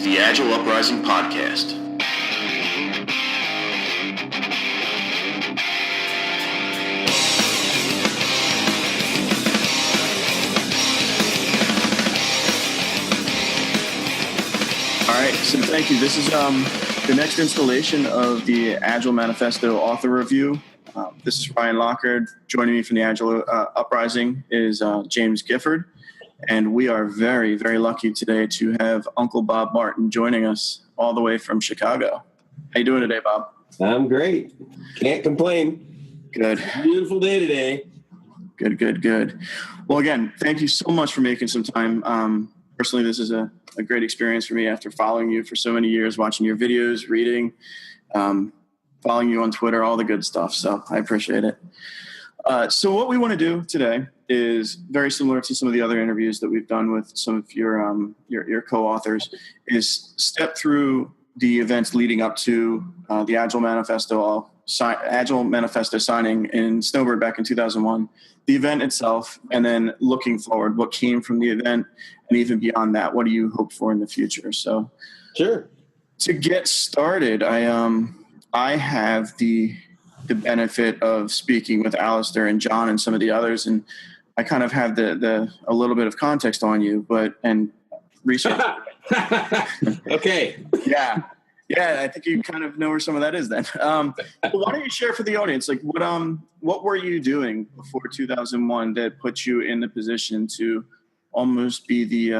the Agile Uprising Podcast. All right, so thank you. This is the next installation of the Agile Manifesto author review. This is Ryan Lockard. Joining me from the Agile Uprising is James Gifford. And we are very, very lucky today to have Uncle Bob Martin joining us all the way from Chicago. How you doing today, Bob? I'm great. Can't complain. Good. Beautiful day today. Good. Well, again, thank you so much for making some time. Personally, this is a great experience for me after following you for so many years, watching your videos, reading, following you on Twitter, all the good stuff. So I appreciate it. So what we want to do today is very similar to some of the other interviews that we've done with some of your co-authors, is step through the events leading up to the Agile Manifesto signing in Snowbird back in 2001, the event itself, and then looking forward, what came from the event, and even beyond that, what do you hope for in the future? So, sure. To get started, I have the benefit of speaking with Alistair and John and some of the others, and I kind of have a little bit of context on you, and research. Okay. Yeah, I think you kind of know where some of that is then. Why don't you share for the audience, like what were you doing before 2001 that put you in the position to almost be the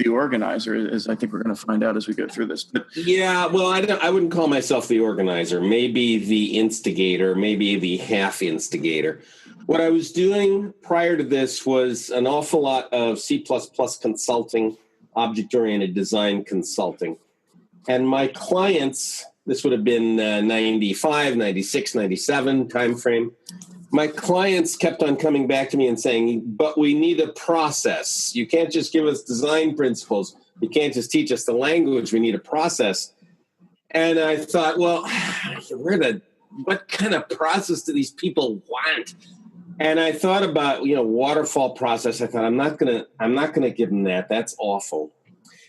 organizer, as I think we're going to find out as we go through this. But yeah, well, I wouldn't call myself the organizer, maybe the instigator, maybe the half instigator. What I was doing prior to this was an awful lot of C++ consulting, object-oriented design consulting. And my clients, this would have been 95, 96, 97 timeframe, my clients kept on coming back to me and saying, but we need a process. You can't just give us design principles. You can't just teach us the language. We need a process. And I thought, well, what kind of process do these people want? And I thought about, waterfall process. I thought, I'm not gonna give them that. That's awful.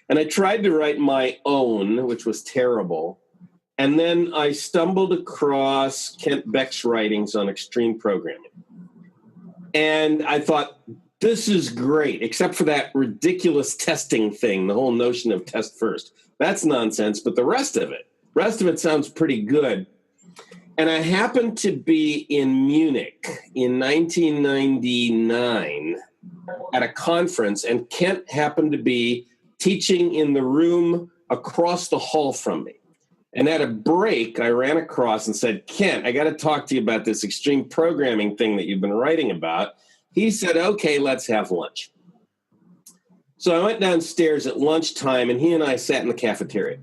And I tried to write my own, which was terrible. And then I stumbled across Kent Beck's writings on extreme programming. And I thought, this is great, except for that ridiculous testing thing, the whole notion of test first. That's nonsense, but the rest of it sounds pretty good. And I happened to be in Munich in 1999 at a conference, and Kent happened to be teaching in the room across the hall from me. And at a break, I ran across and said, Kent, I got to talk to you about this extreme programming thing that you've been writing about. He said, okay, let's have lunch. So I went downstairs at lunchtime, and he and I sat in the cafeteria.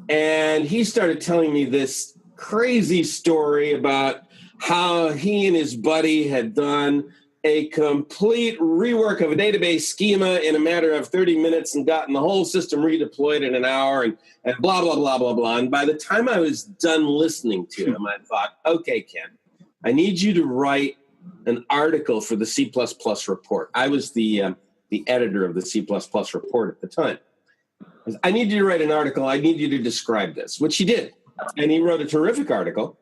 And he started telling me this crazy story about how he and his buddy had done a complete rework of a database schema in a matter of 30 minutes and gotten the whole system redeployed in an hour and blah, blah, blah, blah, blah. And by the time I was done listening to him, I thought, okay, Ken, I need you to write an article for the C++ report. I was the editor of the C++ report at the time. I need you to write an article. I need you to describe this, which he did. And he wrote a terrific article.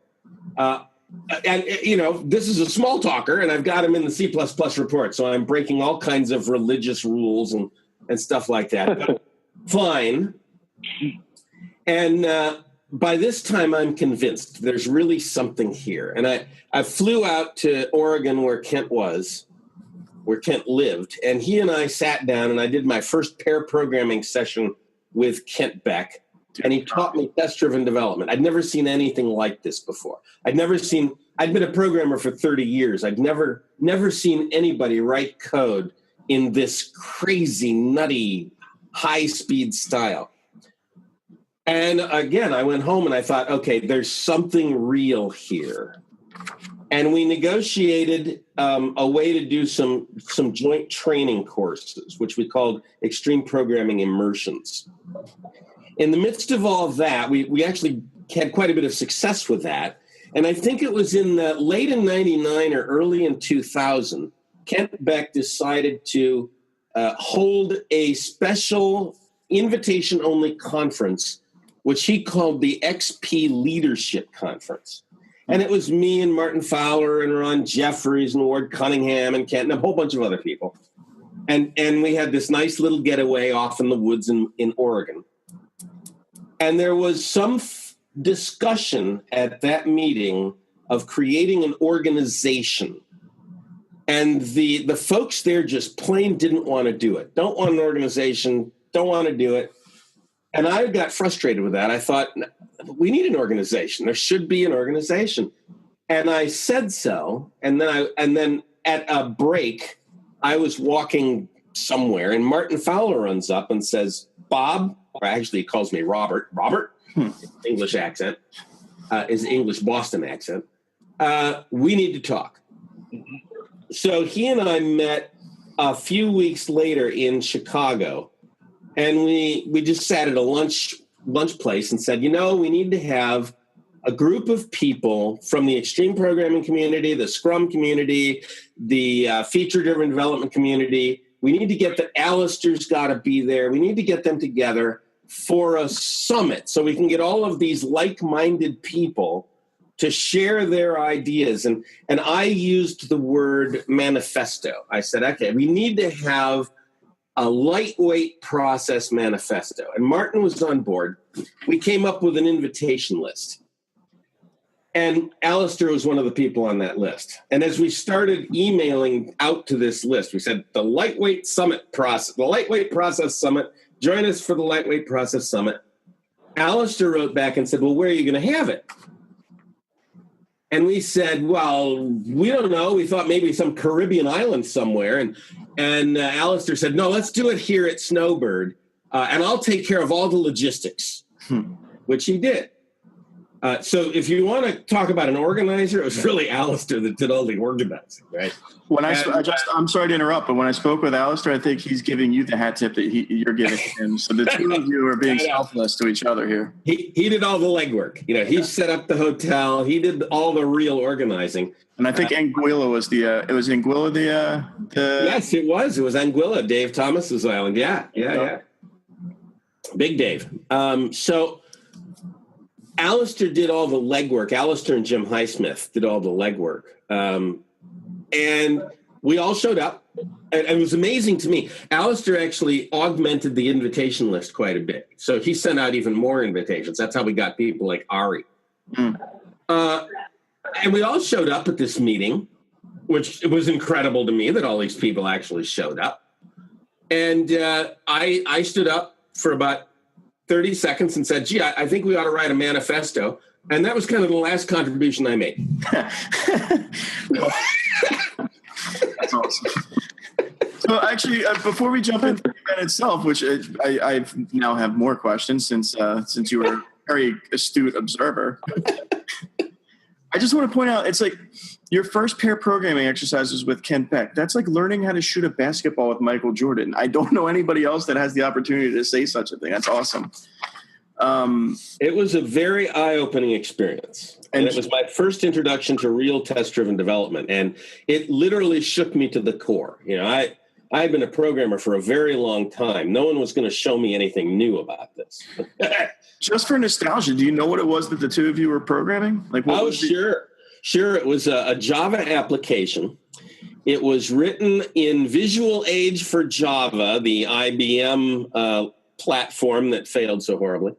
This is a small talker, and I've got him in the C++ report, so I'm breaking all kinds of religious rules and stuff like that. But fine. And by this time, I'm convinced there's really something here. And I flew out to Oregon, where Kent lived, and he and I sat down, and I did my first pair programming session with Kent Beck. And he taught me test-driven development. I'd never seen anything like this before. I'd been a programmer for 30 years. I'd never seen anybody write code in this crazy, nutty, high-speed style. And again, I went home and I thought, okay, there's something real here. And we negotiated a way to do some joint training courses, which we called Extreme Programming Immersions. In the midst of all of that, we actually had quite a bit of success with that. And I think it was late in 99 or early in 2000, Kent Beck decided to hold a special invitation-only conference, which he called the XP Leadership Conference. And it was me and Martin Fowler and Ron Jeffries and Ward Cunningham and Kent and a whole bunch of other people. And we had this nice little getaway off in the woods in Oregon. And there was some discussion at that meeting of creating an organization. And the folks there just plain didn't want to do it. Don't want an organization, don't want to do it. And I got frustrated with that. I thought, we need an organization. There should be an organization. And I said so. And then at a break, I was walking somewhere, and Martin Fowler runs up and says, Bob, or actually he calls me Robert, English accent, is English Boston accent. We need to talk. So he and I met a few weeks later in Chicago, and we just sat at a lunch place and said, we need to have a group of people from the extreme programming community, the Scrum community, the feature-driven development community. We need to get Alistair's got to be there. We need to get them together for a summit so we can get all of these like-minded people to share their ideas. And I used the word manifesto. I said, okay, we need to have a lightweight process manifesto. And Martin was on board. We came up with an invitation list. And Alistair was one of the people on that list. And as we started emailing out to this list, we said, the Lightweight Process Summit, join us for the Lightweight Process Summit. Alistair wrote back and said, well, where are you going to have it? And we said, well, we don't know. We thought maybe some Caribbean island somewhere. And Alistair said, no, let's do it here at Snowbird. And I'll take care of all the logistics, which he did. So if you want to talk about an organizer, it was really Alistair that did all the organizing, right? I'm sorry to interrupt, but when I spoke with Alistair, I think he's giving you the hat tip that you're giving him. So the two of you are being selfless to each other here. He did all the legwork. He set up the hotel. He did all the real organizing. And I think Anguilla was it was Anguilla the Yes, it was. It was Anguilla, Dave Thomas's island. Yeah. Big Dave. So Alistair did all the legwork. Alistair and Jim Highsmith did all the legwork. And we all showed up. And it was amazing to me. Alistair actually augmented the invitation list quite a bit. So he sent out even more invitations. That's how we got people like Ari. And we all showed up at this meeting, which was incredible to me that all these people actually showed up. And I stood up for about 30 seconds and said, gee, I think we ought to write a manifesto. And that was kind of the last contribution I made. That's awesome. So actually, before we jump into the event itself, which I now have more questions since you were a very astute observer, I just want to point out, it's like your first pair programming exercises with Ken Beck. That's like learning how to shoot a basketball with Michael Jordan. I don't know anybody else that has the opportunity to say such a thing. That's awesome. It was a very eye-opening experience. And it was my first introduction to real test-driven development. And it literally shook me to the core. I had been a programmer for a very long time. No one was going to show me anything new about this. Just for nostalgia, do you know what it was that the two of you were programming? Sure. It was a Java application. It was written in Visual Age for Java, the IBM platform that failed so horribly.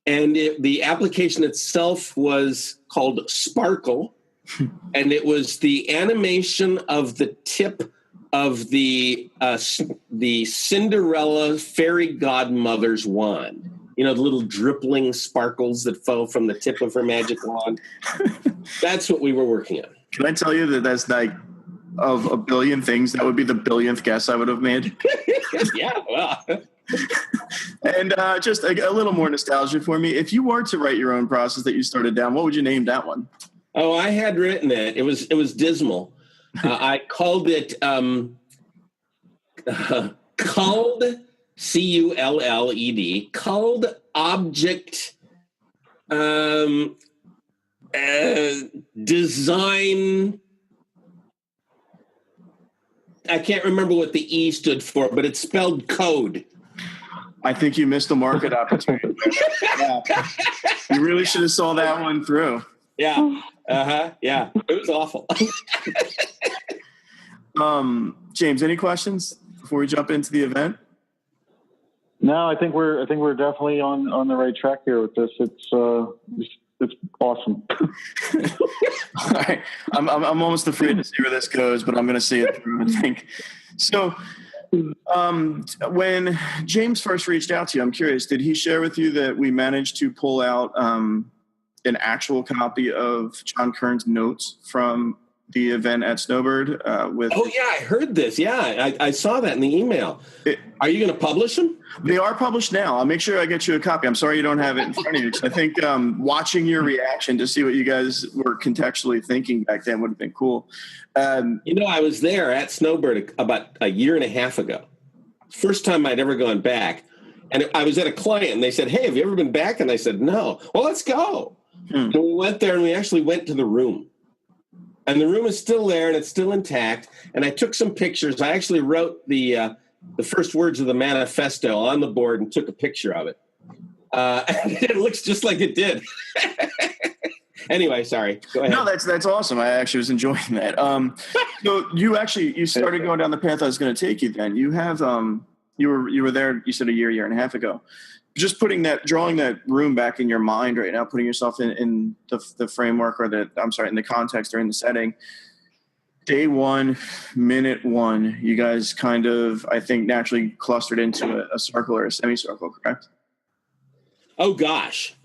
And the application itself was called Sparkle, and it was the animation of the tip of the Cinderella fairy godmother's wand. The little drippling sparkles that fell from the tip of her magic wand. That's what we were working on. Can I tell you that's like, of a billion things, that would be the billionth guess I would have made? Yeah, well. And just a little more nostalgia for me. If you were to write your own process that you started down, what would you name that one? Oh, I had written it. It was dismal. I called it culled, CULLED, culled object design. I can't remember what the E stood for, but it's spelled code. I think you missed a market opportunity. Yeah. You really should have saw that one through. Yeah. Yeah. It was awful. James, any questions before we jump into the event? No, I think we're definitely on the right track here with this. It's awesome. All right. I'm almost afraid to see where this goes, but I'm going to see it through, I think. So when James first reached out to you, I'm curious, did he share with you that we managed to pull out an actual copy of John Kern's notes from the event at Snowbird? Oh, yeah, I heard this. Yeah, I saw that in the email. Are you going to publish them? They are published now. I'll make sure I get you a copy. I'm sorry you don't have it in front of you. I think watching your reaction to see what you guys were contextually thinking back then would have been cool. I was there at Snowbird about a year and a half ago. First time I'd ever gone back. And I was at a client, and they said, hey, have you ever been back? And I said, no. Well, let's go. And we went there, and we actually went to the room. And the room is still there, and it's still intact. And I took some pictures. I actually wrote the first words of the manifesto on the board and took a picture of it. And it looks just like it did. Anyway, sorry. Go ahead. No, that's awesome. I actually was enjoying that. So you started going down the path I was going to take you. Then you have you were there. You said a year and a half ago. Just drawing that room back in your mind right now, putting yourself in the framework in the context or in the setting. Day one, minute one, you guys kind of, I think, naturally clustered into a circle or a semicircle, correct? Oh, gosh.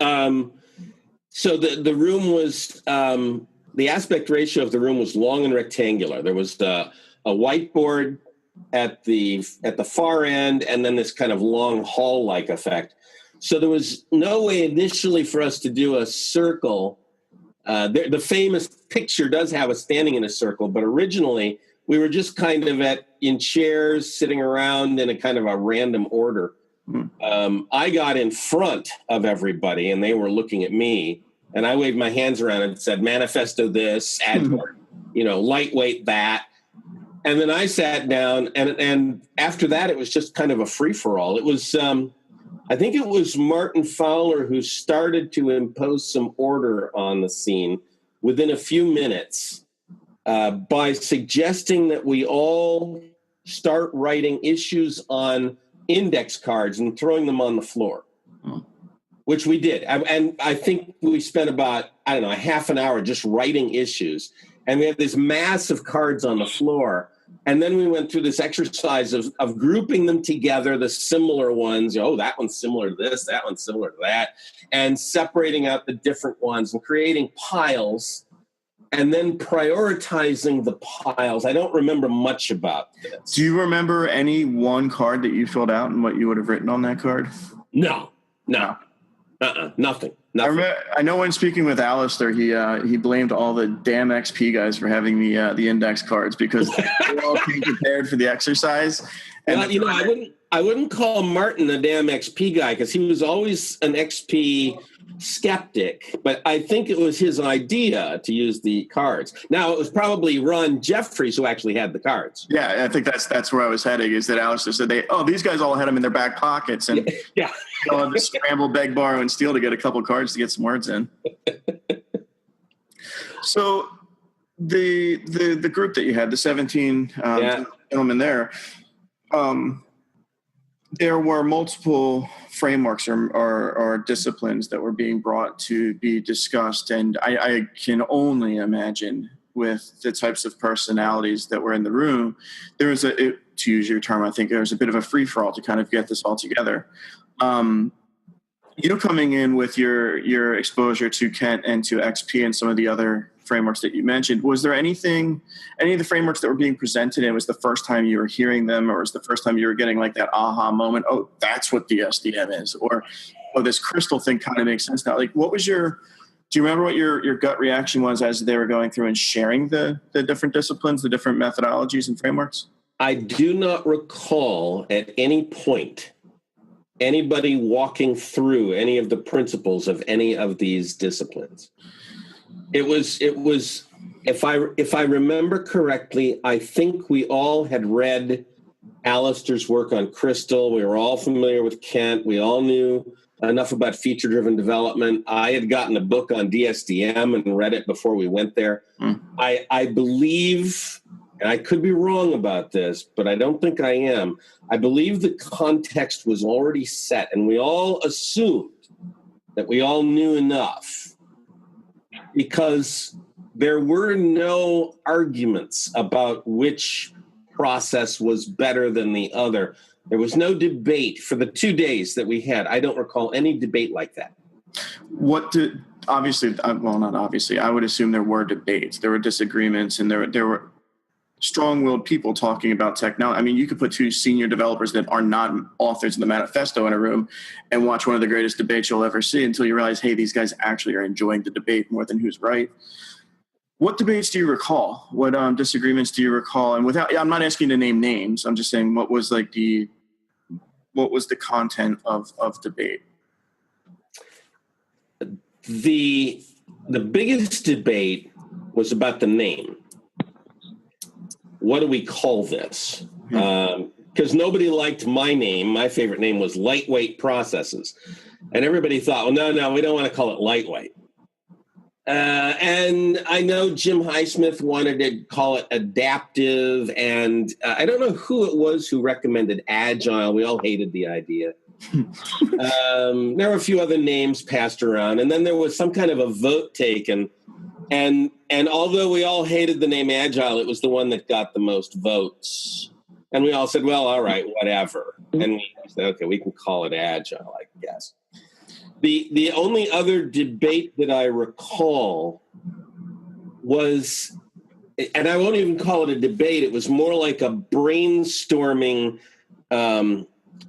So the room was, the aspect ratio of the room was long and rectangular. There was a whiteboard at the far end, and then this kind of long hall-like effect. So there was no way initially for us to do a circle. The famous picture does have us standing in a circle, but originally we were just kind of in chairs, sitting around in a kind of a random order. I got in front of everybody, and they were looking at me, and I waved my hands around and said, manifesto this, add more, lightweight that. And then I sat down, and after that, it was just kind of a free-for-all. It was, I think it was Martin Fowler who started to impose some order on the scene within a few minutes by suggesting that we all start writing issues on index cards and throwing them on the floor, which we did. And I think we spent about, a half an hour just writing issues. And we had this mass of cards on the floor. And then we went through this exercise of grouping them together, the similar ones. Oh, that one's similar to this, that one's similar to that, and separating out the different ones and creating piles and then prioritizing the piles. I don't remember much about this. Do you remember any one card that you filled out and what you would have written on that card? No. Nothing. I know when speaking with Alistair, he blamed all the damn XP guys for having the index cards because they all came prepared for the exercise. And I wouldn't call Martin a damn XP guy because he was always an XP skeptic, but I think it was his idea to use the cards. Now, it was probably Ron Jeffries who actually had the cards. Yeah, I think that's where I was heading, is that Alistair said these guys all had them in their back pockets and yeah. To scramble, beg, borrow, and steal to get a couple cards to get some words in. So the group that you had, the 17 gentlemen there, there were multiple frameworks or disciplines that were being brought to be discussed. And I can only imagine with the types of personalities that were in the room, there was to use your term, I think there was a bit of a free-for-all to kind of get this all together. Coming in with your exposure to Kent and to XP and some of the other frameworks that you mentioned, was there any of the frameworks that were being presented and was the first time you were hearing them, or was the first time you were getting like that aha moment? Oh, that's what the SDM is, or this crystal thing kind of makes sense now. Like, do you remember what your gut reaction was as they were going through and sharing the different disciplines, the different methodologies and frameworks? I do not recall at any point anybody walking through any of the principles of any of these disciplines. It was if I remember correctly, I think we all had read Alistair's work on Crystal. We were all familiar with Kent. We all knew enough about feature-driven development. I had gotten a book on DSDM and read it before we went there. I believe, and I could be wrong about this, but I don't think I am. I believe the context was already set, and we all assumed that we all knew enough because there were no arguments about which process was better than the other. There was no debate for the 2 days that we had. I don't recall any debate like that. Obviously, well, not obviously, I would assume there were debates. There were disagreements, and there were strong-willed people talking about technology. I mean, you could put two senior developers that are not authors of the Manifesto in a room and watch one of the greatest debates you'll ever see until you realize, hey, these guys actually are enjoying the debate more than who's right. What debates do you recall? What disagreements do you recall? And I'm not asking you to name names. I'm just saying, what was the content of debate? The biggest debate was about the name. What do we call this? Because nobody liked my name. My favorite name was Lightweight Processes. And everybody thought, well, no, we don't want to call it lightweight. And I know Jim Highsmith wanted to call it adaptive, and I don't know who it was who recommended agile. We all hated the idea. There were a few other names passed around, and then there was some kind of a vote taken. And although we all hated the name agile, it was the one that got the most votes. And we all said, well, all right, whatever. And we said, okay, we can call it agile, I guess. The only other debate that I recall was, and I won't even call it a debate, it was more like a brainstorming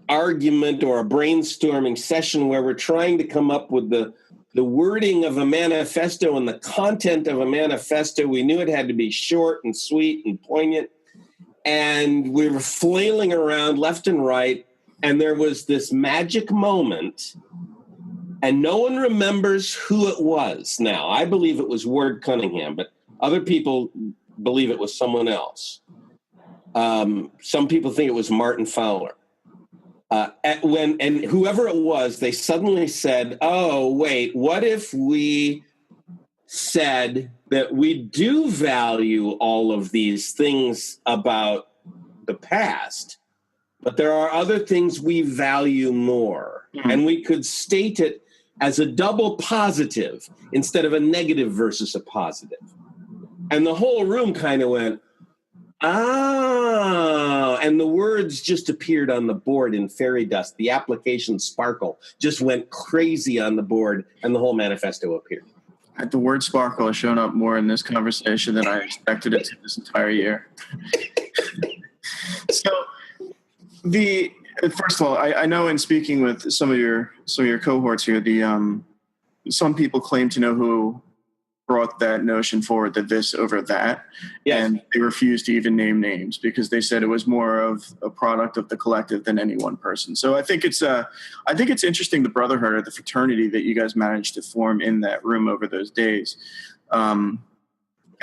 argument or a brainstorming session where we're trying to come up with the wording of a manifesto and the content of a manifesto. We knew it had to be short and sweet and poignant. And we were flailing around left and right. And there was this magic moment. And no one remembers who it was now. I believe it was Ward Cunningham, but other people believe it was someone else. Some people think it was Martin Fowler. And whoever it was, they suddenly said, oh, wait, what if we said that we do value all of these things about the past, but there are other things we value more. Mm-hmm. And we could state it as a double positive instead of a negative versus a positive. And the whole room kind of went, and the words just appeared on the board in fairy dust. The application sparkle just went crazy on the board, and the whole manifesto appeared. The word sparkle has shown up more in this conversation than I expected it to this entire year. So, first of all, I know in speaking with some of your cohorts here, some people claim to know who brought that notion forward, that this over that, yes. And they refused to even name names because they said it was more of a product of the collective than any one person. So I think it's interesting, the brotherhood or the fraternity that you guys managed to form in that room over those days. I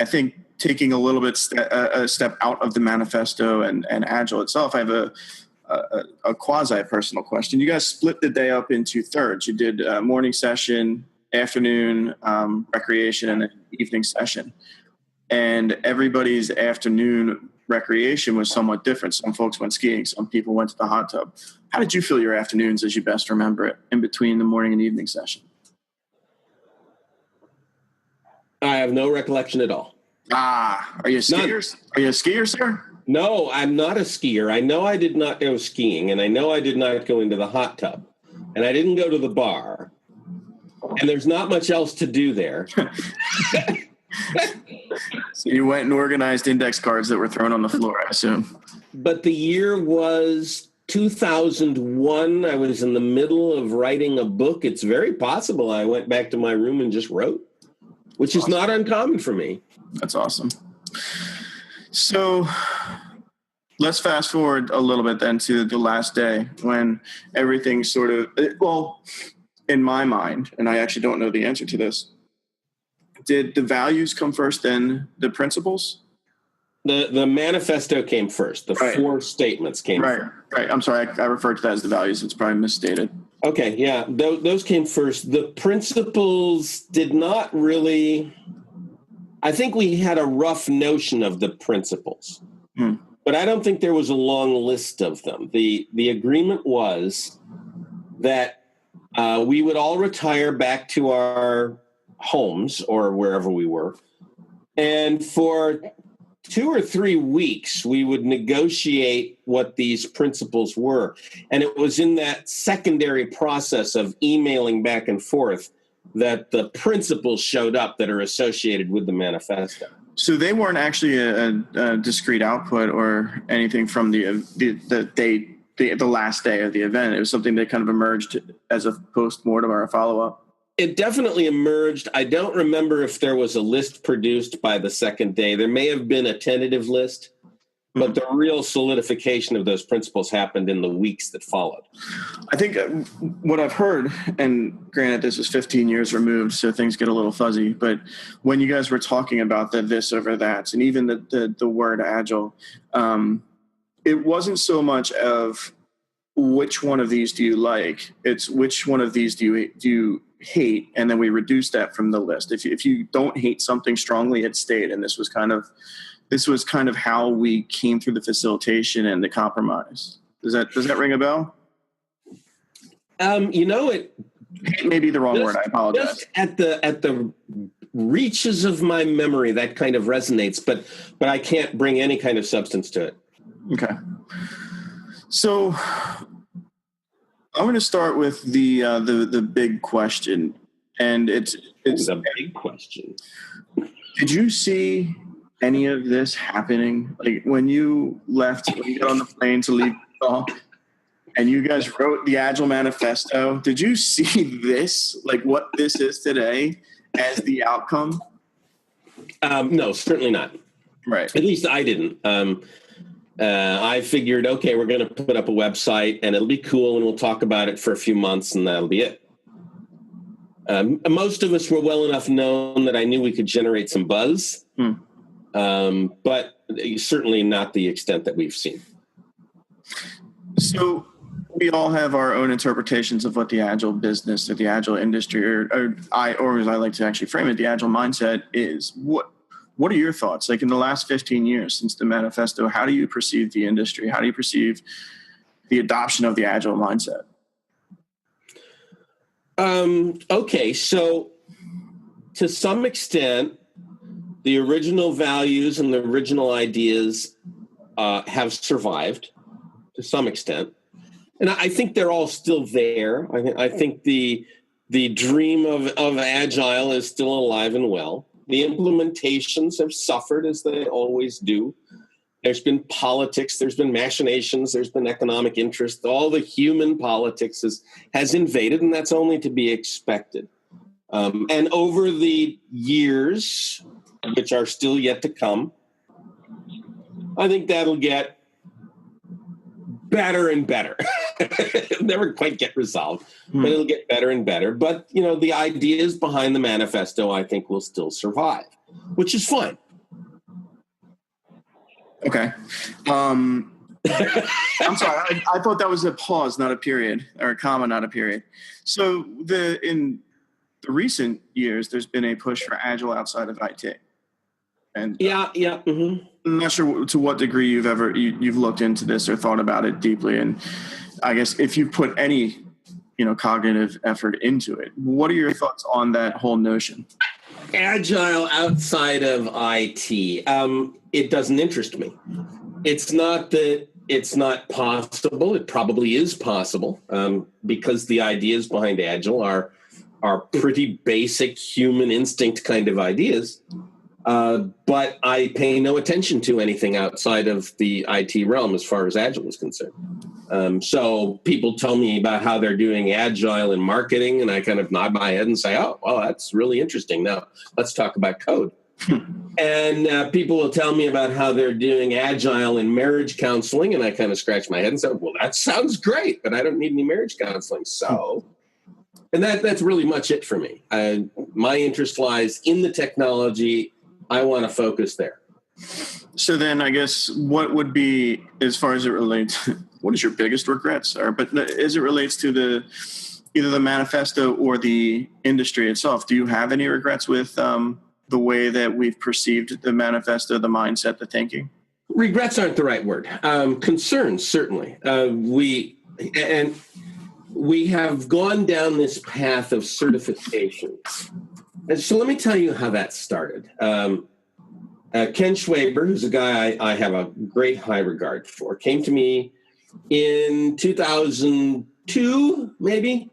think taking a little bit a step out of the manifesto and Agile itself, I have a quasi-personal question. You guys split the day up into thirds. You did a morning session, afternoon recreation, and an evening session. And everybody's afternoon recreation was somewhat different. Some folks went skiing. Some people went to the hot tub. How did you feel your afternoons as you best remember it in between the morning and evening session? I have no recollection at all. Are you skiers? Are you a skier, sir? No, I'm not a skier. I know I did not go skiing, and I know I did not go into the hot tub, and I didn't go to the bar, and there's not much else to do there. So you went and organized index cards that were thrown on the floor, I assume. But the year was 2001. I was in the middle of writing a book. It's very possible I went back to my room and just wrote, which is not uncommon for me. That's awesome. So let's fast forward a little bit then to the last day when everything sort of, well, in my mind, and I actually don't know the answer to this, did the values come first, then the principles? The manifesto came first. The Right. 4 statements came first. Right. I'm sorry. I referred to that as the values. It's probably misstated. Okay, yeah, those came first. The principles did not really. I think we had a rough notion of the principles, but I don't think there was a long list of them. The agreement was that we would all retire back to our homes or wherever we were, and for 2 or 3 weeks, we would negotiate what these principles were. And it was in that secondary process of emailing back and forth that the principles showed up that are associated with the manifesto. So they weren't actually a discrete output or anything from the last day of the event. It was something that kind of emerged as a post-mortem or a follow-up. It definitely emerged. I don't remember if there was a list produced by the second day. There may have been a tentative list, but the real solidification of those principles happened in the weeks that followed. I think what I've heard, and granted this was 15 years removed, so things get a little fuzzy, but when you guys were talking about the this over that, and even the word agile, it wasn't so much of which one of these do you like, it's which one of these do you hate, and then we reduce that from the list. If you don't hate something strongly, it stayed, and this was kind of how we came through the facilitation and the compromise. Does that ring a bell? It may be the wrong word. I apologize. Just at the reaches of my memory, that kind of resonates, but I can't bring any kind of substance to it. Okay. So I'm going to start with the big question, and it's the big question. Did you see any of this happening? Like when you got on the plane to leave and you guys wrote the Agile Manifesto, did you see this, like what this is today, as the outcome? No, certainly not. Right. At least I didn't. I figured, okay, we're going to put up a website and it'll be cool and we'll talk about it for a few months and that'll be it. Most of us were well enough known that I knew we could generate some buzz, but certainly not the extent that we've seen. So we all have our own interpretations of what the Agile business or the Agile industry, or as I like to actually frame it, the Agile mindset is. What are your thoughts? Like in the last 15 years since the manifesto, how do you perceive the industry? How do you perceive the adoption of the Agile mindset? Okay, so to some extent, the original values and the original ideas have survived to some extent. And I think they're all still there. I think the dream of Agile is still alive and well. The implementations have suffered, as they always do. There's been politics, there's been machinations, there's been economic interest. All the human politics has invaded, and that's only to be expected. And over the years, which are still yet to come, I think that'll get better and better. It'll never quite get resolved, but it'll get better and better. But, the ideas behind the manifesto, I think, will still survive, which is fine. Okay. I'm sorry. I thought that was a pause, not a period, or a comma, not a period. So in the recent years, there's been a push for Agile outside of IT. And yeah. Mm-hmm. I'm not sure to what degree you've looked into this or thought about it deeply. And I guess if you put any, cognitive effort into it, what are your thoughts on that whole notion? Agile outside of IT. It doesn't interest me. It's not that it's not possible. It probably is possible because the ideas behind Agile are pretty basic human instinct kind of ideas. But I pay no attention to anything outside of the IT realm as far as Agile is concerned. So people tell me about how they're doing Agile in marketing, and I kind of nod my head and say, oh, well, that's really interesting. Now, let's talk about code. And people will tell me about how they're doing Agile in marriage counseling, and I kind of scratch my head and say, well, that sounds great, but I don't need any marriage counseling. So, and that's really much it for me. My interest lies in the technology. I want to focus there. So then I guess what would be, as far as it relates, what is your biggest regrets? But as it relates to either the manifesto or the industry itself, do you have any regrets with the way that we've perceived the manifesto, the mindset, the thinking? Regrets aren't the right word. Concerns, certainly. We have gone down this path of certification. And so let me tell you how that started. Ken Schwaber, who's a guy I have a great high regard for, came to me in 2002, maybe,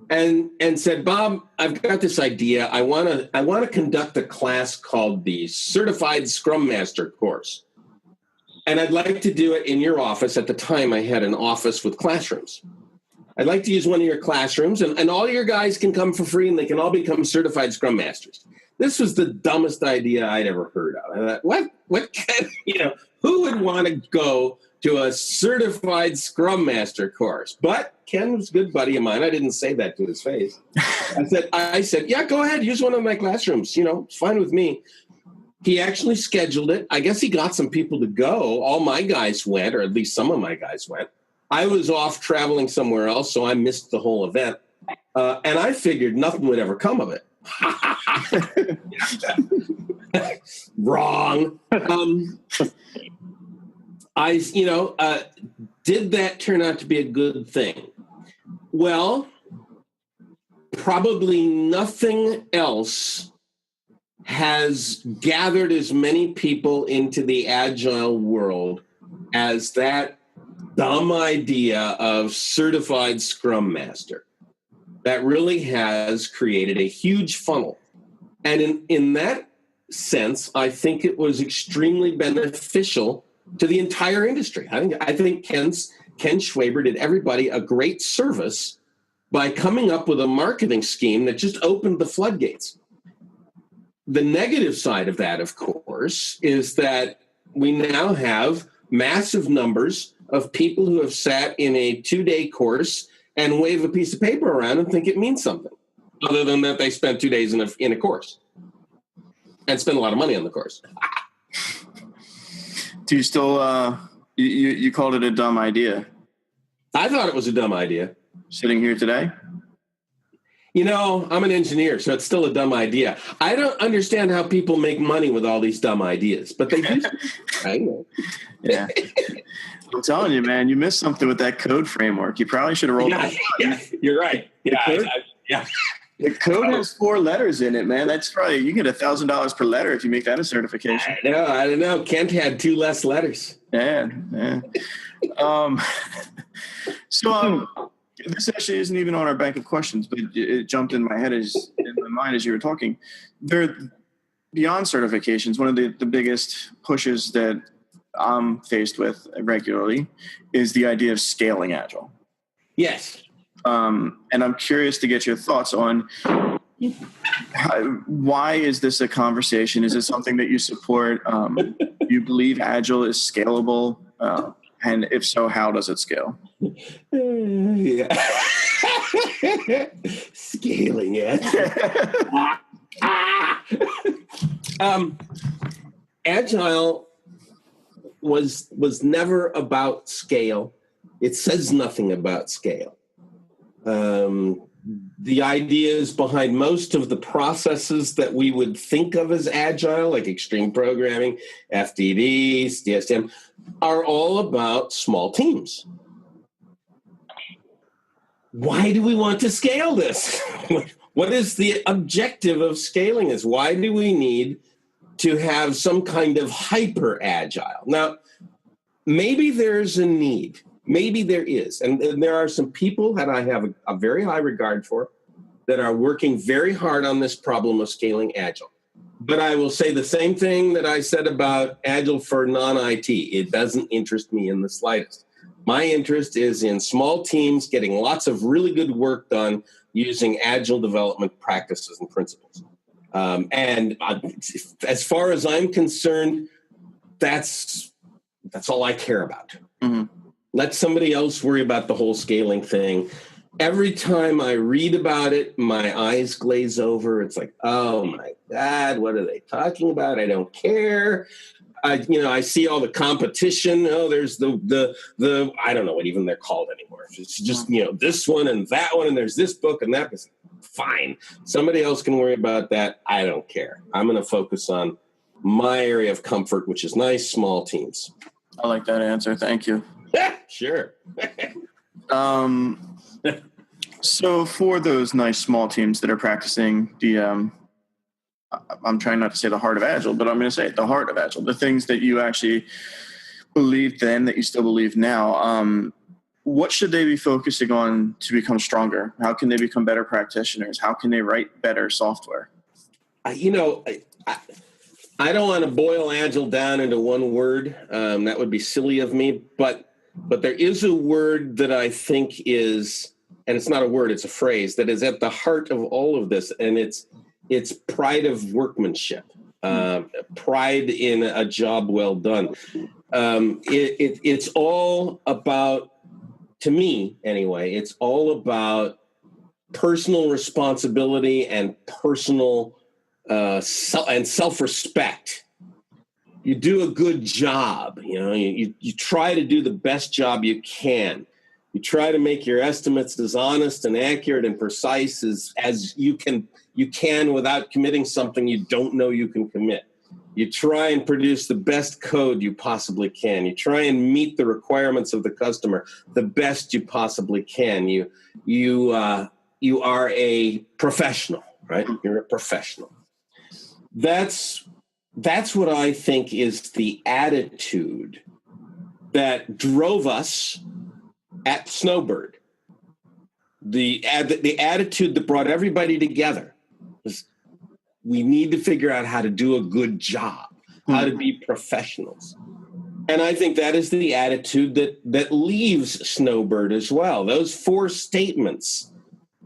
and said, "Bob, I've got this idea. I want to conduct a class called the Certified Scrum Master course, and I'd like to do it in your office." At the time, I had an office with classrooms. "I'd like to use one of your classrooms, and all your guys can come for free, and they can all become certified Scrum Masters." This was the dumbest idea I'd ever heard of. I thought, what kind, who would want to go to a certified Scrum Master course? But Ken was a good buddy of mine. I didn't say that to his face. I said, "Yeah, go ahead. Use one of my classrooms. It's fine with me." He actually scheduled it. I guess he got some people to go. All my guys went, or at least some of my guys went. I was off traveling somewhere else, so I missed the whole event. And I figured nothing would ever come of it. Wrong. Did that turn out to be a good thing? Well, probably nothing else has gathered as many people into the agile world as that dumb idea of certified Scrum Master. That really has created a huge funnel. And in that sense, I think it was extremely beneficial to the entire industry. I think Ken Schwaber did everybody a great service by coming up with a marketing scheme that just opened the floodgates. The negative side of that, of course, is that we now have massive numbers of people who have sat in a 2-day course and wave a piece of paper around and think it means something, other than that they spent 2 days in a course and spend a lot of money on the course. Do you still, you called it a dumb idea? I thought it was a dumb idea. Sitting here today? I'm an engineer, so it's still a dumb idea. I don't understand how people make money with all these dumb ideas, but they do. I know. Yeah. I'm telling you, man, you missed something with that code framework. You probably should have rolled it. Yeah, you're right. Yeah. The code has 4 letters in it, man. That's probably, you get $1,000 per letter if you make that a certification. I don't know. Kent had 2 less letters. Yeah. This actually isn't even on our bank of questions, but it jumped in my mind as you were talking. Beyond certifications, one of the biggest pushes that I'm faced with regularly is the idea of scaling Agile. Yes. And I'm curious to get your thoughts on why is this a conversation? Is it something that you support? Do you believe Agile is scalable? And if so, how does it scale? Yeah. Scaling it. Agile was never about scale. It says nothing about scale. The ideas behind most of the processes that we would think of as agile, like extreme programming, FDD, DSM, are all about small teams. Why do we want to scale this? What is the objective of scaling this? Why do we need to have some kind of hyper agile? Now, maybe there's a need. Maybe there is. And there are some people that I have a very high regard for that are working very hard on this problem of scaling Agile. But I will say the same thing that I said about Agile for non-IT. It doesn't interest me in the slightest. My interest is in small teams getting lots of really good work done using Agile development practices and principles. And as far as I'm concerned, that's all I care about. Mm-hmm. Let somebody else worry about the whole scaling thing. every time I read about it, my eyes glaze over. It's like, oh my God, what are they talking about? I don't care. I see all the competition. Oh, there's the I don't know what even they're called anymore. It's just, this one and that one, and there's this book and that. Fine. Somebody else can worry about that. I don't care. I'm going to focus on my area of comfort, which is nice, small teams. I like that answer. Thank you. Sure. So for those nice small teams that are practicing the, I'm trying not to say the heart of Agile, but I'm going to say it, the heart of Agile, the things that you actually believed then that you still believe now, what should they be focusing on to become stronger? How can they become better practitioners? How can they write better software? I don't want to boil Agile down into one word. That would be silly of me. But there is a word that I think is, and it's not a word, it's a phrase, that is at the heart of all of this. And it's pride of workmanship, pride in a job well done. It's all about, to me anyway, it's all about personal responsibility and personal and self-respect. You do a good job, you try to do the best job you can. You try to make your estimates as honest and accurate and precise as you can without committing something you don't know you can commit. You try and produce the best code you possibly can. You try and meet the requirements of the customer the best you possibly can. You are a professional, right? You're a professional. That's what I think is the attitude that drove us at Snowbird. The attitude that brought everybody together was, we need to figure out how to do a good job, how to be professionals. And I think that is the attitude that leaves Snowbird as well. Those 4 statements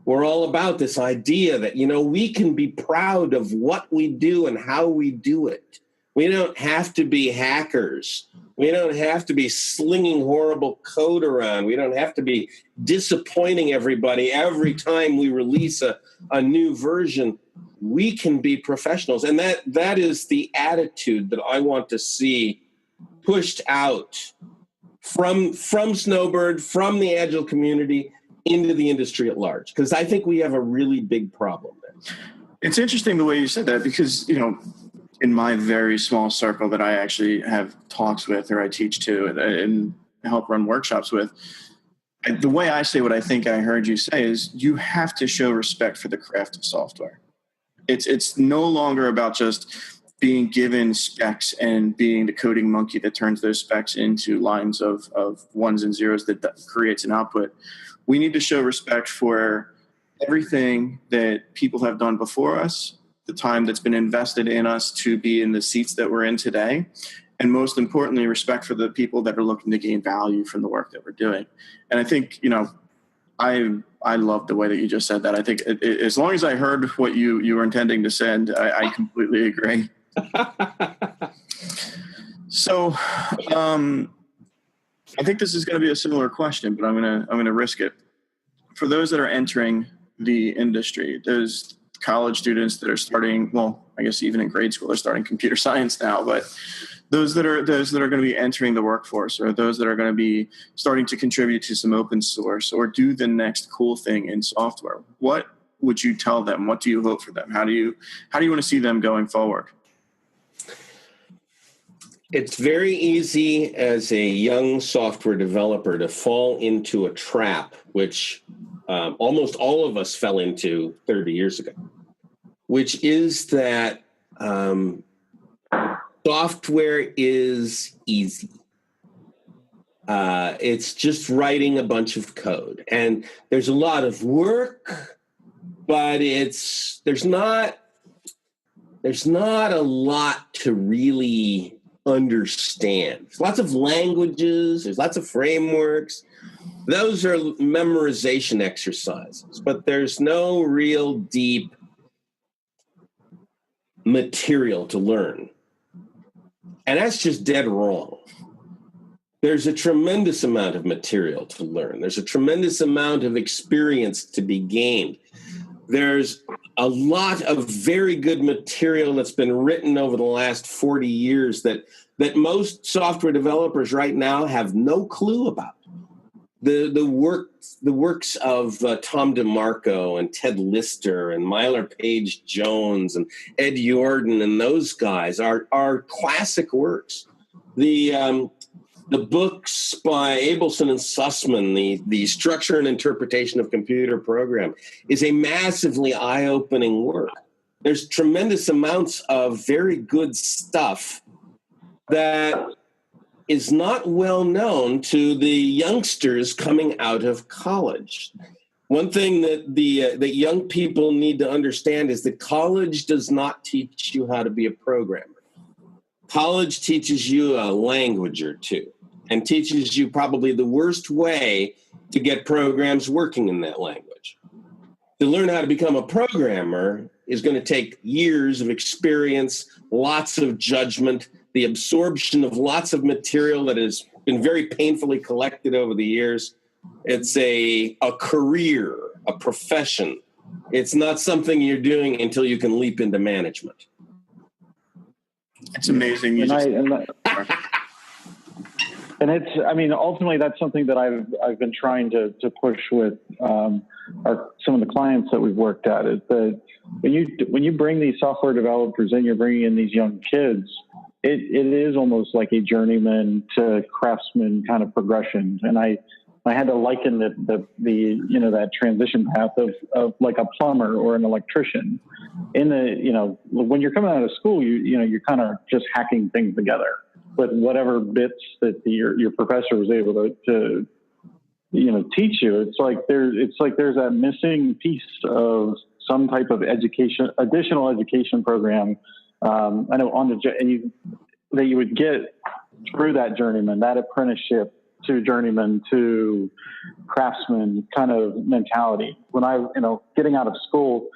were all about this idea that, we can be proud of what we do and how we do it. We don't have to be hackers. We don't have to be slinging horrible code around. We don't have to be disappointing everybody every time we release a new version. We can be professionals. And that is the attitude that I want to see pushed out from Snowbird, from the Agile community into the industry at large. Because I think we have a really big problem there. It's interesting the way you said that because, in my very small circle that I actually have talks with or I teach to and help run workshops with, the way I say what I think I heard you say is you have to show respect for the craft of software. It's no longer about just being given specs and being the coding monkey that turns those specs into lines of ones and zeros that creates an output. We need to show respect for everything that people have done before us, the time that's been invested in us to be in the seats that we're in today, and most importantly, respect for the people that are looking to gain value from the work that we're doing. And I think, I love the way that you just said that. I think as long as I heard what you were intending to send, I completely agree. So I think this is going to be a similar question, but I'm going to risk it. For those that are entering the industry, there's college students that are starting, well, I guess even in grade school, they're starting computer science now, but those that are going to be entering the workforce, or those that are going to be starting to contribute to some open source or do the next cool thing in software, what would you tell them? What do you hope for them? How do you want to see them going forward? It's very easy as a young software developer to fall into a trap, which almost all of us fell into 30 years ago, which is that software is easy. It's just writing a bunch of code, and there's a lot of work, but there's not a lot to really understand. There's lots of languages, there's lots of frameworks. Those are memorization exercises, but there's no real deep material to learn. And that's just dead wrong. There's a tremendous amount of material to learn. There's a tremendous amount of experience to be gained. There's a lot of very good material that's been written over the last 40 years that most software developers right now have no clue about. The works of Tom DeMarco and Ted Lister and Myler Page Jones and Ed Jordan and those guys are classic works. The books by Abelson and Sussman, the Structure and Interpretation of Computer Program, is a massively eye-opening work. There's tremendous amounts of very good stuff that is not well known to the youngsters coming out of college. One thing that young people need to understand is that college does not teach you how to be a programmer. College teaches you a language or two, and teaches you probably the worst way to get programs working in that language. To learn how to become a programmer is going to take years of experience, lots of judgment, the absorption of lots of material that has been very painfully collected over the years. It's a career, a profession. It's not something you're doing until you can leap into management. It's amazing. And it's, I mean, ultimately that's something that I've been trying to push with some of the clients that we've worked at, is that when you bring these software developers in, you're bringing in these young kids, it is almost like a journeyman to craftsman kind of progression. And I had to liken that transition path of like a plumber or an electrician. When you're coming out of school, you're kind of just hacking things together with whatever bits that your professor was able to teach you. It's like there's that missing piece of some type of additional education program. I know that you would get through that journeyman, that apprenticeship to journeyman to craftsman kind of mentality. When getting out of school,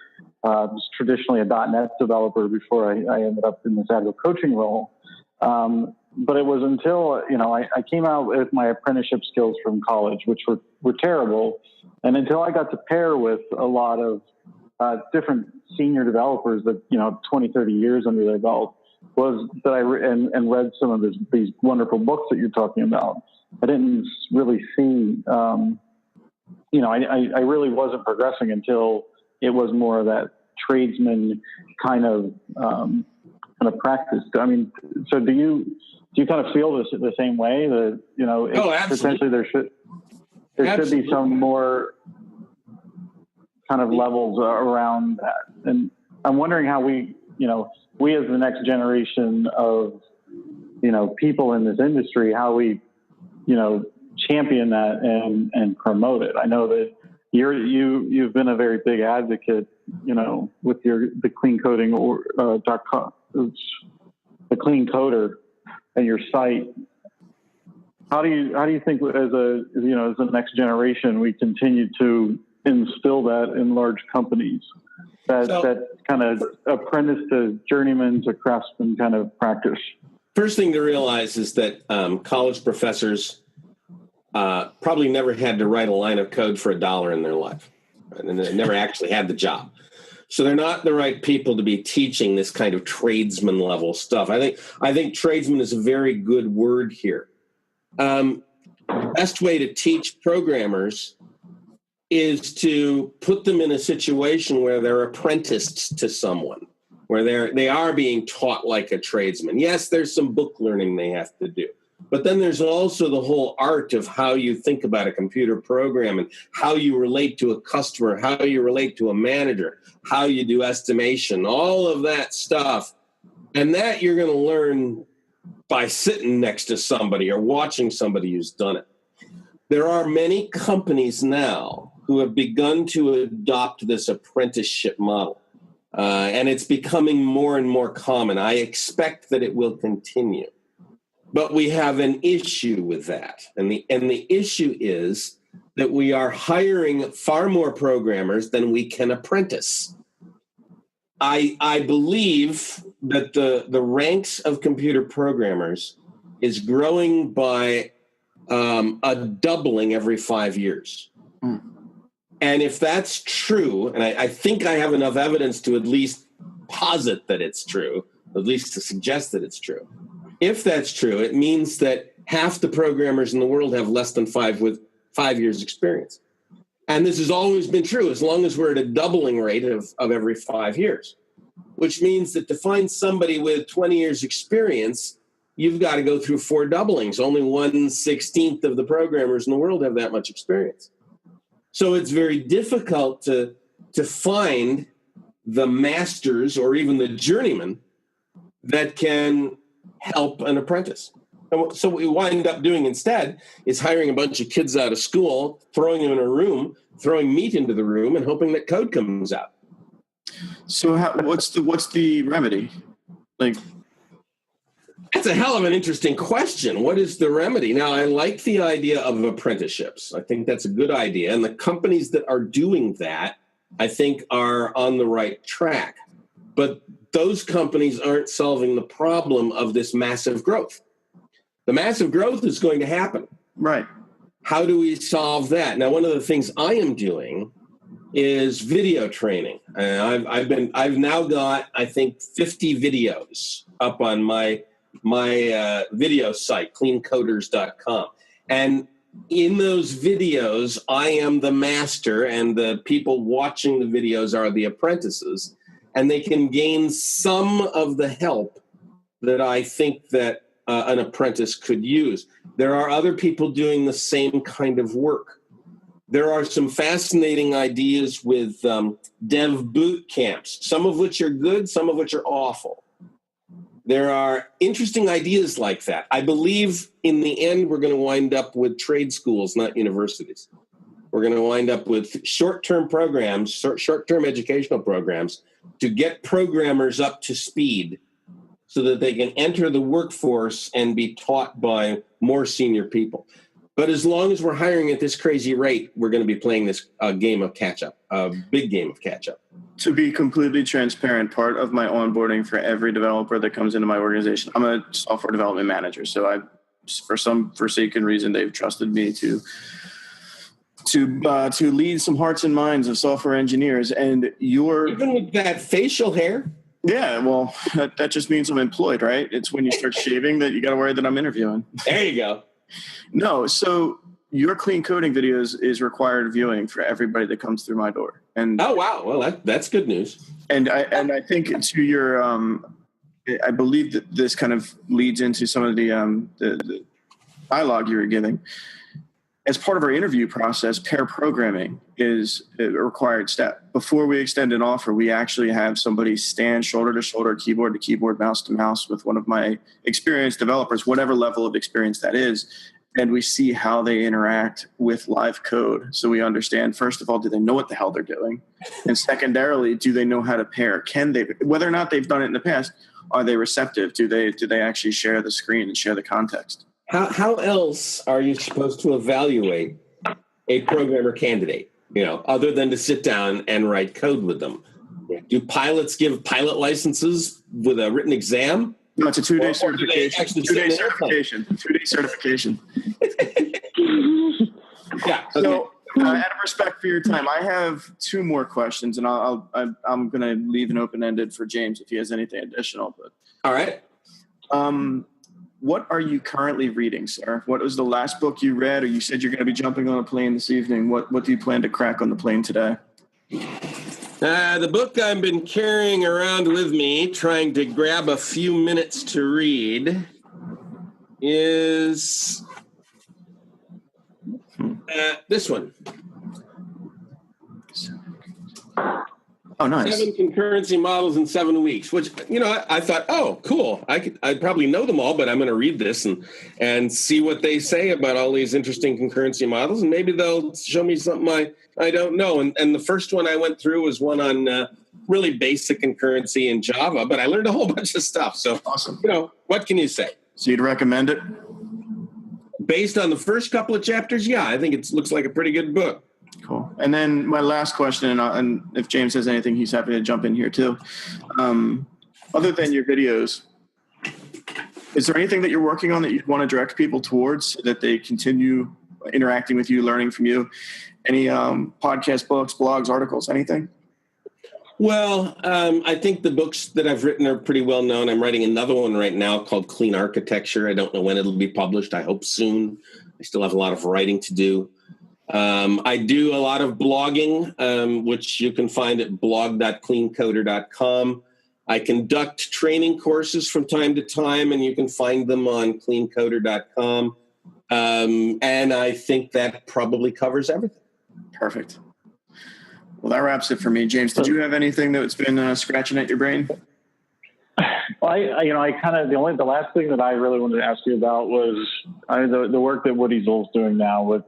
I was traditionally a .NET developer before I ended up in this agile coaching role. But it was until, I came out with my apprenticeship skills from college, which were terrible. And until I got to pair with a lot of different senior developers that, 20, 30 years under their belt, was that I read some of these wonderful books that you're talking about. I didn't really see, I really wasn't progressing until it was more of that tradesman kind of practice. I mean, so do you kind of feel the same way that, potentially there should be some more kind of levels around that? And I'm wondering how we as the next generation of, people in this industry, how we, champion that and promote it. I know that you've been a very big advocate, with the clean coding or .com, the clean coder and your site. How do you think as the next generation, we continue to instill that in large companies, that kind of apprentice to journeyman to craftsman kind of practice? First thing to realize is that college professors probably never had to write a line of code for $1 in their life, and they never actually had the job. So they're not the right people to be teaching this kind of tradesman level stuff. I think tradesman is a very good word here. The best way to teach programmers is to put them in a situation where they're apprenticed to someone, where they are being taught like a tradesman. Yes, there's some book learning they have to do, but then there's also the whole art of how you think about a computer program and how you relate to a customer, how you relate to a manager, how you do estimation, all of that stuff. And that you're going to learn by sitting next to somebody or watching somebody who's done it. There are many companies now who have begun to adopt this apprenticeship model. And it's becoming more and more common. I expect that it will continue. But we have an issue with that. And the issue is that we are hiring far more programmers than we can apprentice. I believe that the ranks of computer programmers is growing by a doubling every 5 years. And if that's true, and I think I have enough evidence to at least posit that it's true, at least to suggest that it's true. If that's true, it means that half the programmers in the world have less than 5 years experience. And this has always been true as long as we're at a doubling rate of every 5 years, which means that to find somebody with 20 years experience, you've got to go through 4 doublings. Only 1/16 of the programmers in the world have that much experience. So it's very difficult to find the masters or even the journeyman that can help an apprentice. And so what we wind up doing instead is hiring a bunch of kids out of school, throwing them in a room, throwing meat into the room, and hoping that code comes out. So what's the remedy? Like, that's a hell of an interesting question. What is the remedy? Now, I like the idea of apprenticeships. I think that's a good idea. And the companies that are doing that, I think, are on the right track. But those companies aren't solving the problem of this massive growth. The massive growth is going to happen. Right. How do we solve that? Now, one of the things I am doing is video training. I've now got, I think, 50 videos up on my video site, cleancoders.com. And in those videos, I am the master, and the people watching the videos are the apprentices, and they can gain some of the help that I think that an apprentice could use. There are other people doing the same kind of work. There are some fascinating ideas with dev boot camps, some of which are good, some of which are awful. There are interesting ideas like that. I believe in the end, we're going to wind up with trade schools, not universities. We're going to wind up with short-term programs, short-term educational programs to get programmers up to speed so that they can enter the workforce and be taught by more senior people. But as long as we're hiring at this crazy rate, we're going to be playing this game of catch-up, a big game of catch-up. To be completely transparent, part of my onboarding for every developer that comes into my organization, I'm a software development manager. So for some forsaken reason, they've trusted me to lead some hearts and minds of software engineers. And even with that facial hair. Yeah, well, that just means I'm employed, right? It's when you start shaving that you got to worry that I'm interviewing. There you go. No, so your clean coding videos is required viewing for everybody that comes through my door. And oh wow, well that's good news. And I think to your I believe that this kind of leads into some of the dialogue you were giving. As part of our interview process, pair programming is a required step. Before we extend an offer, we actually have somebody stand shoulder to shoulder, keyboard to keyboard, mouse to mouse with one of my experienced developers, whatever level of experience that is, and we see how they interact with live code. So we understand, first of all, do they know what the hell they're doing? And secondarily, do they know how to pair? Can they, whether or not they've done it in the past, are they receptive? Do they actually share the screen and share the context? How else are you supposed to evaluate a programmer candidate, other than to sit down and write code with them? Do pilots give pilot licenses with a written exam? No, it's a 2-day certification. 2-day certification. 2-day certification. Yeah. Okay. So, out of respect for your time, I have 2 more questions, and I'm going to leave an open-ended for James if he has anything additional. But all right. What are you currently reading, sir? What was the last book you read? Or you said you're going to be jumping on a plane this evening. What do you plan to crack on the plane today? The book I've been carrying around with me, trying to grab a few minutes to read, is this one. Oh, nice. 7 concurrency models in 7 weeks, which, I thought, oh, cool. I'd probably know them all, but I'm going to read this and see what they say about all these interesting concurrency models. And maybe they'll show me something I don't know. And the first one I went through was one on really basic concurrency in Java, but I learned a whole bunch of stuff. So, awesome. What can you say? So you'd recommend it? Based on the first couple of chapters, yeah, I think it looks like a pretty good book. Cool. And then my last question, and if James has anything, he's happy to jump in here too. Other than your videos, Is there anything that you're working on that you'd want to direct people towards so that they continue interacting with you, learning from you? Any podcast, books, blogs, articles, anything? Well, I think the books that I've written are pretty well known. I'm writing another one right now called Clean Architecture. I don't know when it'll be published. I hope soon. I still have a lot of writing to do. I do a lot of blogging, which you can find at blog.cleancoder.com. I conduct training courses from time to time, and you can find them on cleancoder.com. And I think that probably covers everything. Perfect. Well, that wraps it for me. James, did you have anything that's been scratching at your brain? Well, the last thing that I really wanted to ask you about was the work that Woody Zoll's doing now with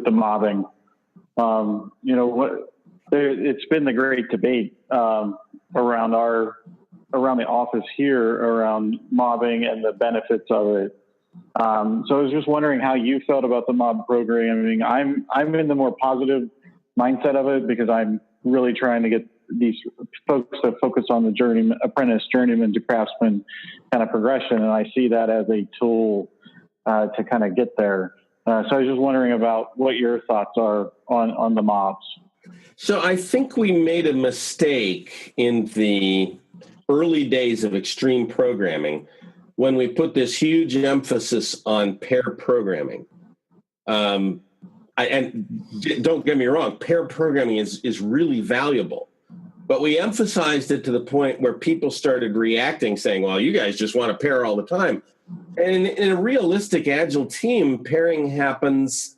the mobbing. It's been the great debate around the office here around mobbing and the benefits of it. So I was just wondering how you felt about the mob programming. I'm in the more positive mindset of it because I'm really trying to get these folks to focus on the journeyman to craftsman kind of progression. And I see that as a tool to kind of get there. So I was just wondering about what your thoughts are on the mobs. So I think we made a mistake in the early days of extreme programming when we put this huge emphasis on pair programming. And don't get me wrong, pair programming is really valuable. But we emphasized it to the point where people started reacting, saying, well, you guys just want to pair all the time. And in a realistic Agile team, pairing happens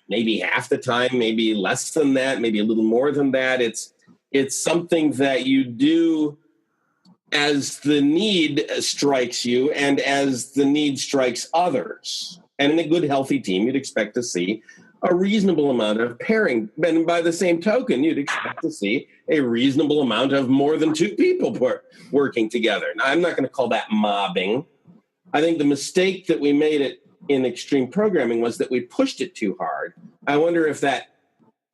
maybe half the time, maybe less than that, maybe a little more than that. It's something that you do as the need strikes you and as the need strikes others. And in a good, healthy team, you'd expect to see a reasonable amount of pairing. And by the same token, you'd expect to see a reasonable amount of more than two people working together. Now, I'm not going to call that mobbing. I think the mistake that we made in extreme programming was that we pushed it too hard. I wonder if that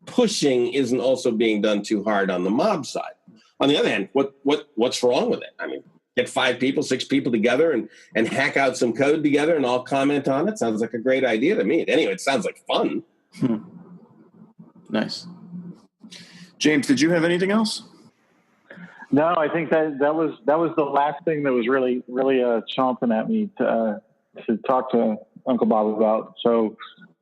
pushing isn't also being done too hard on the mob side. On the other hand, what's wrong with it? I mean, get 5 people, 6 people together and hack out some code together and all comment on it. Sounds like a great idea to me. Anyway, it sounds like fun. Nice. James, did you have anything else? No, I think that was the last thing that was really chomping at me to talk to Uncle Bob about. So,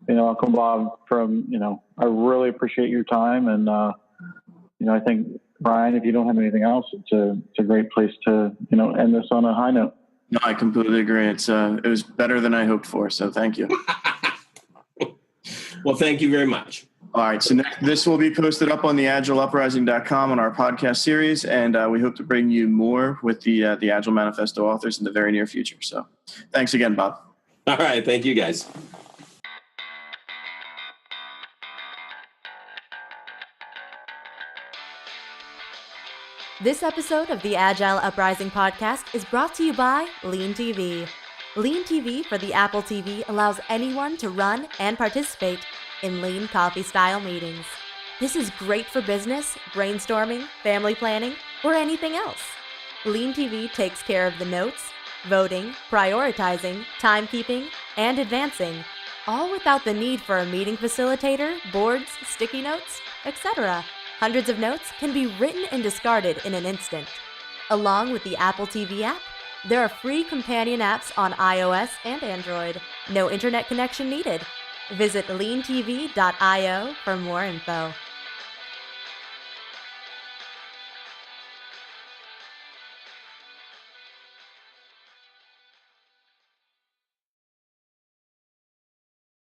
Uncle Bob, I really appreciate your time, and I think, Brian, if you don't have anything else, it's a great place to end this on a high note. No, I completely agree. It was better than I hoped for. So thank you. Well, thank you very much. All right. So this will be posted up on the agileuprising.com on our podcast series. And we hope to bring you more with the Agile Manifesto authors in the very near future. So thanks again, Bob. All right. Thank you, guys. This episode of the Agile Uprising podcast is brought to you by Lean TV. Lean TV for the Apple TV allows anyone to run and participate in lean coffee-style meetings. This is great for business, brainstorming, family planning, or anything else. Lean TV takes care of the notes, voting, prioritizing, timekeeping, and advancing, all without the need for a meeting facilitator, boards, sticky notes, etc. Hundreds of notes can be written and discarded in an instant. Along with the Apple TV app, there are free companion apps on iOS and Android. No internet connection needed. Visit leantv.io for more info.